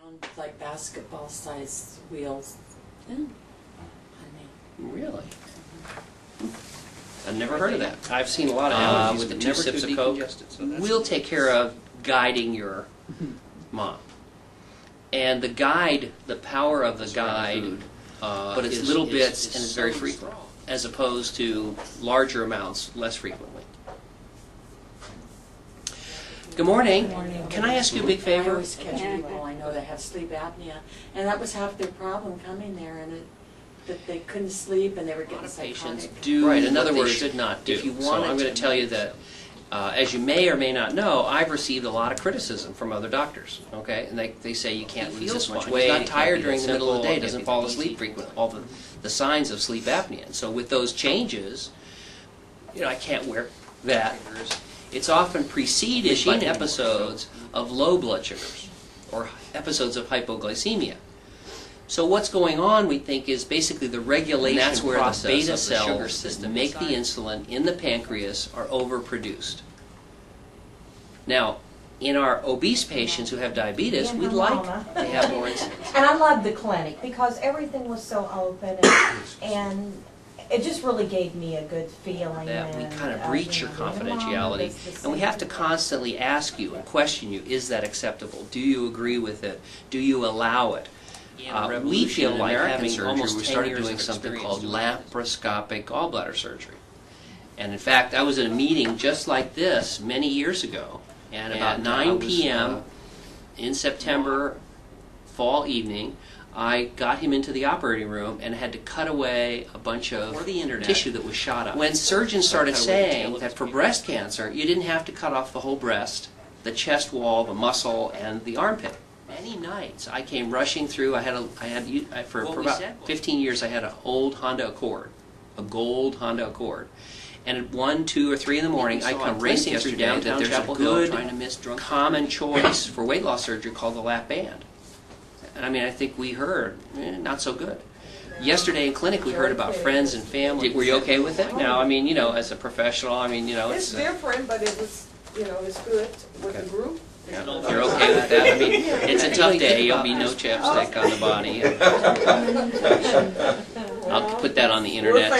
Round, like basketball-sized wheels. Honey. Really? I've never heard of that. I've seen a lot of allergies with the 2 sips of Coke. We'll take care of guiding your mom. And the guide, the power of the guide, but it's little bits and it's very frequent, as opposed to larger amounts less frequently. Good morning. Good morning. Can I ask you a big favor? I always catch people I know that have sleep apnea, and that was half their problem coming there, and that they couldn't sleep and they were getting psychotic. Patients do right. In other words, should not do. If you want, I'm going to tell you that, as you may or may not know, I've received a lot of criticism from other doctors. Okay, and they say you can't lose this much weight. He's not tired during the middle of the day. Doesn't fall asleep frequently. All the signs of sleep apnea. And so with those changes, I can't wear that. It's often preceded by episodes of low blood sugars or episodes of hypoglycemia. So what's going on, we think, is basically the regulation process. That's where the beta cells that make the insulin in the pancreas are overproduced. Now, in our obese patients who have diabetes, we'd like to have more insulin. And I loved the clinic because everything was so open and it just really gave me a good feeling. That we kind of breach your confidentiality, and we have to constantly ask you and question you, is that acceptable? Do you agree with it? Do you allow it? We feel like having almost 10 years doing something called laparoscopic gallbladder surgery. And in fact, I was at a meeting just like this many years ago, and about 9 p.m. in September, fall evening, I got him into the operating room and had to cut away a bunch of tissue that was shot up. When surgeons started saying that for breast cancer, you didn't have to cut off the whole breast, the chest wall, the muscle, and the armpit. Many nights I came rushing through. For about 15 years I had an old Honda Accord, a gold Honda Accord. And at 1, 2, or 3 in the morning, I come racing through downtown Chapel Hill trying to miss common choice for weight loss surgery called the lap band. And I mean, I think we heard, not so good. Yesterday in clinic, we heard about friends and family. Were you okay with it? Now, I mean, as a professional, I mean, it's different, but it was, it's good with the group. Yeah, you're okay with that? I mean, it's a tough day. You'll be no chapstick on the body. I'll put that on the internet.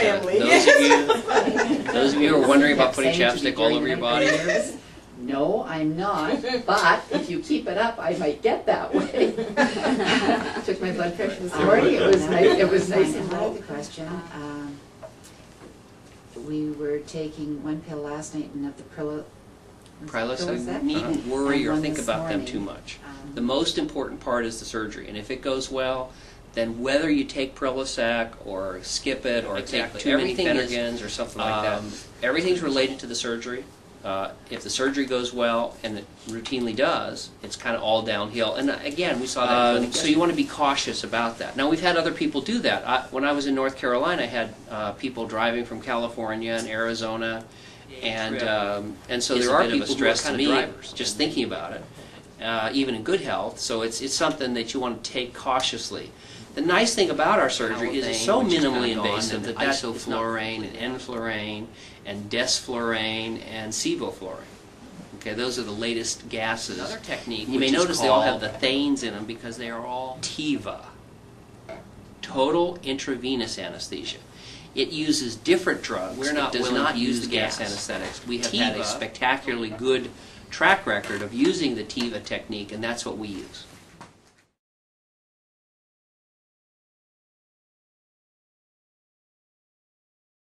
Those of you who are wondering about putting chapstick all over your body. No, I'm not, but if you keep it up, I might get that way. Took my blood pressure this morning. It was nice and low. The question. We were taking one pill last night and of the Prilosec, needn't worry or think about them too much. The most important part is the surgery, and if it goes well, then whether you take Prilosec or skip it or take too many Phenergans or something like that, everything's related to the surgery. If the surgery goes well, and it routinely does, it's kind of all downhill. And again, we saw that. So you want to be cautious about that. Now, we've had other people do that. When I was in North Carolina, I had people driving from California and Arizona, and so there are people who are kind of drivers, just thinking about it, even in good health. So it's something that you want to take cautiously. The nice thing about our surgery is it's so minimally invasive that isoflurane and enflurane and desflurane and sevoflurane. Okay, those are the latest gases. Another technique, you may notice they all have the thanes in them because they are all TIVA, total intravenous anesthesia. It uses different drugs. We're not does not use the gas anesthetics. We have had a spectacularly good track record of using the TIVA technique, and that's what we use.